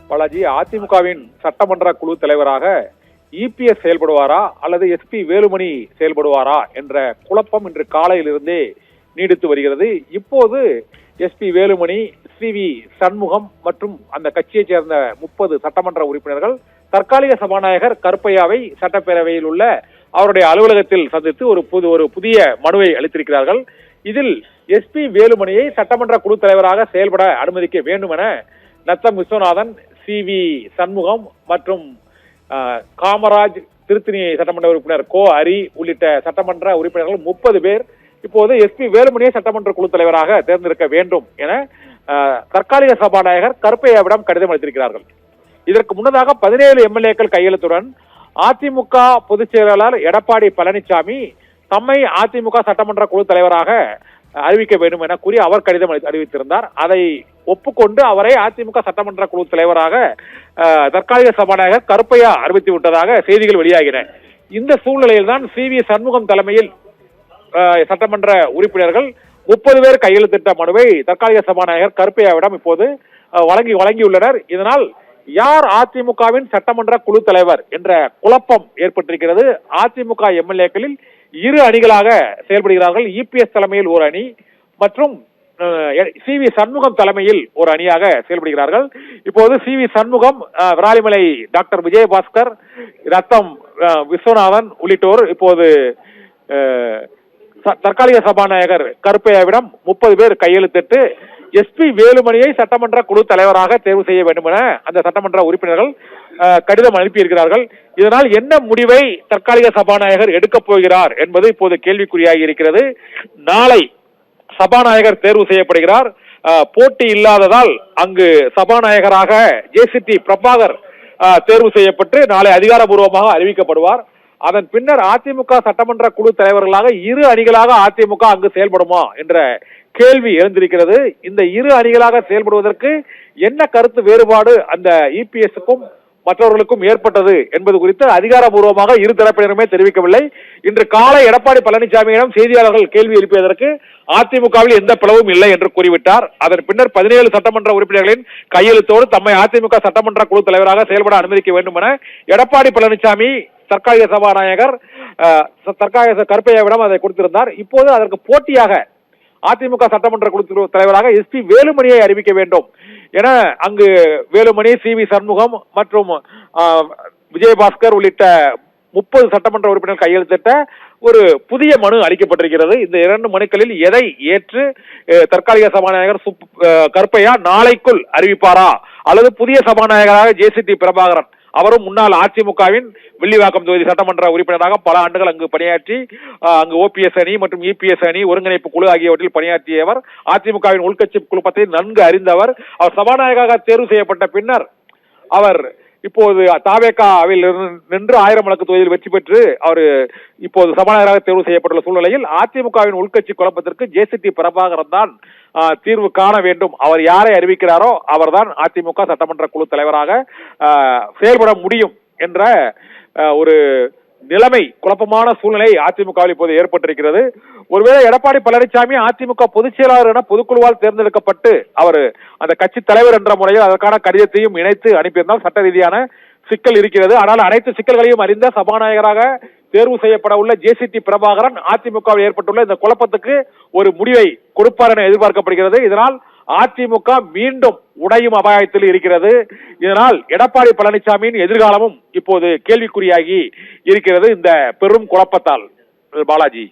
பாலாஜி, அதிமுகவின் சட்டமன்ற குழு தலைவராக இபிஎஸ் செயல்படுவாரா அல்லது எஸ்பி வேலுமணி செயல்படுவாரா என்ற குழப்பம் இன்று காலையிலிருந்தே நீடித்து வருகிறது. இப்போது எஸ்பி வேலுமணி, சிவி சண்முகம் மற்றும் அந்த கட்சியைச் சேர்ந்த 30 சட்டமன்ற உறுப்பினர்கள் தற்காலிக சபாநாயகர் கருப்பையாவை சட்டப்பேரவையில் உள்ள அவருடைய அலுவலகத்தில் சந்தித்து ஒரு புதிய மனுவை அளித்திருக்கிறார்கள். இதில் எஸ்பி வேலுமணியை சட்டமன்ற குழு தலைவராக செயல்பட அனுமதிக்க வேண்டும் என நத்தம் விஸ்வநாதன், சிவி சண்முகம் மற்றும் காமராஜ், திருத்தணி சட்டமன்ற உறுப்பினர் கோ ஹரி உள்ளிட்ட சட்டமன்ற உறுப்பினர்கள் 30 பேர் இப்போது எஸ்பி வேலுமணியை சட்டமன்ற குழு தலைவராக தேர்ந்தெடுக்க வேண்டும் என தற்காலிக சபாநாயகர் கருப்பையாவிடம் கடிதம் அளித்திருக்கிறார்கள். இதற்கு முன்னதாக 17 எம்எல்ஏக்கள் கையெழுத்துடன் அதிமுக பொதுச் செயலாளர் எடப்பாடி பழனிசாமி தம்மை அதிமுக சட்டமன்ற குழு தலைவராக அறிவிக்க வேண்டும் என கூறி அவர் கடிதம் அறிவித்திருந்தார். அதை ஒப்புக்கொண்டு அவரை அதிமுக சட்டமன்ற குழு தலைவராக தற்காலிக சபாநாயகர் கருப்பையா அறிவித்து விட்டதாக செய்திகள் வெளியாகின. இந்த சூழ்நிலையில் தான் சிவி சண்முகம் தலைமையில் சட்டமன்ற உறுப்பினர்கள் 30 பேர் கையெழுத்திட்ட மனுவை தற்காலிக சபாநாயகர் கருப்பையாவிடம் இப்போது வழங்கியுள்ளனர். இதனால் யார் அதிமுகவின் சட்டமன்ற குழு தலைவர் என்ற குழப்பம் ஏற்பட்டிருக்கிறது. அதிமுக எம்எல்ஏக்களில் 2 அணிகளாக செயல்படுகிறார்கள். இபிஎஸ் தலைமையில் ஒரு அணி மற்றும் சிவி சண்முகம் தலைமையில் ஒரு அணியாக செயல்படுகிறார்கள். இப்போது சிவி சண்முகம், விராலிமலை டாக்டர் விஜயபாஸ்கர், ரத்தம் விஸ்வநாதன் உள்ளிட்டோர் இப்போது தற்காலிக சபாநாயகர் கருப்பையாவிடம் 30 பேர் கையெழுத்திட்டு எஸ்பி வேலுமணியை சட்டமன்ற குழு தலைவராக தேர்வு செய்ய வேண்டும் என அந்த சட்டமன்ற உறுப்பினர்கள் கடிதம் அனுப்பியிருக்கிறார்கள். இதனால் என்ன முடிவை தற்காலிக சபாநாயகர் எடுக்கப் போகிறார் என்பது இப்போது கேள்விக்குறியாகி இருக்கிறது. நாளை சபாநாயகர் தேர்வு செய்யப்படுகிறார். போட்டி இல்லாததால் அங்கு சபாநாயகராக ஜேசிடி பிரபாகர் தேர்வு செய்யப்பட்டு நாளை அதிகாரப்பூர்வமாக அறிவிக்கப்படுவார். அதன் பின்னர் அதிமுக சட்டமன்ற குழு தலைவர்களாக 2 அணிகளாக அதிமுக அங்கு செயல்படுமா என்ற கேள்வி எழுந்திருக்கிறது. இந்த 2 அணிகளாக செயல்படுவதற்கு என்ன கருத்து வேறுபாடு அந்த இபிஎஸ்க்கும் மற்றவர்களுக்கும் ஏற்பட்டது என்பது குறித்து அதிகாரப்பூர்வமாக 2 தரப்பினருமே தெரிவிக்கவில்லை. இன்று காலை எடப்பாடி பழனிசாமியிடம் செய்தியாளர்கள் கேள்வி எழுப்பியதற்கு அதிமுகவில் எந்த பிளவும் இல்லை என்று கூறிவிட்டார். அதன் பின்னர் 17 சட்டமன்ற உறுப்பினர்களின் கையெழுத்தோடு தம்மை அதிமுக சட்டமன்ற குழு தலைவராக செயல்பட அனுமதிக்க வேண்டும் என எடப்பாடி பழனிசாமி தற்காலிக சபாநாயகர் தற்காலிக கருப்பையாவிடம் அதை கொடுத்திருந்தார். இப்போது அதற்கு போட்டியாக அதிமுக சட்டமன்ற குழு தலைவராக எஸ்பி வேலுமணியை அறிவிக்க வேண்டும் என அங்கு வேலுமணி, சிவி சண்முகம் மற்றும் விஜயபாஸ்கர் உள்ளிட்ட 30 சட்டமன்ற உறுப்பினர் கையெழுத்திட்ட ஒரு புதிய மனு அளிக்கப்பட்டிருக்கிறது. இந்த 2 மனுக்களில் எதை ஏற்று தற்காலிக சபாநாயகர் கருப்பையா நாளைக்குள் அறிவிப்பாரா அல்லது புதிய சபாநாயகராக ஜேசிடி பிரபாகரன், அவரும் முன்னாள் அதிமுகவின் வில்லிவாக்கம் தொகுதி சட்டமன்ற உறுப்பினராக பல ஆண்டுகள் அங்கு பணியாற்றி அங்கு ஓபிஎஸ் அணி மற்றும் இபிஎஸ் அணி ஒருங்கிணைப்பு குழு ஆகியவற்றில் பணியாற்றியவர், அதிமுகவின் உள்கட்சி குழுப்பத்தை நன்கு அறிந்தவர். அவர் சபாநாயகராக தேர்வு செய்யப்பட்ட பின்னர் அவர் இப்போது தாவேகாவில் நின்று 1000 வழக்கு தொகுதியில் வெற்றி பெற்று அவர் இப்போது சபாநாயகராக தேர்வு செய்யப்பட்டுள்ள சூழ்நிலையில் அதிமுகவின் உள்கட்சி குழப்பத்திற்கு ஜேசிடி பிரபாகரன் தான் தீர்வு காண வேண்டும். அவர் யாரை அறிவிக்கிறாரோ அவர்தான் அதிமுக சட்டமன்ற குழு தலைவராக செயல்பட முடியும் என்ற ஒரு நிலைமை, குழப்பமான சூழ்நிலை அதிமுகவில் இப்போது ஏற்பட்டிருக்கிறது. ஒருவேளை எடப்பாடி பழனிசாமி அதிமுக பொதுச் செயலாளர் என பொதுக்குழுவால் தேர்ந்தெடுக்கப்பட்டு அவர் அந்த கட்சி தலைவர் என்ற முறையில் அதற்கான கடிதத்தையும் இணைத்து அனுப்பியிருந்தால் சட்ட ரீதியான சிக்கல் இருக்கிறது. ஆனால் அனைத்து சிக்கல்களையும் அறிந்த சபாநாயகராக தேர்வு செய்யப்பட உள்ள ஜேசிடி பிரபாகரன் அதிமுகவில் ஏற்பட்டுள்ள இந்த குழப்பத்துக்கு ஒரு முடிவை கொடுப்பார் என எதிர்பார்க்கப்படுகிறது. இதனால் அதிமுக மீண்டும் உடையும் அபாயத்தில் இருக்கிறது. இதனால் எடப்பாடி பழனிசாமியின் எதிர்காலமும் இப்போது கேள்விக்குறியாகி இருக்கிறது இந்த பெரும் குழப்பத்தால். பாலாஜி.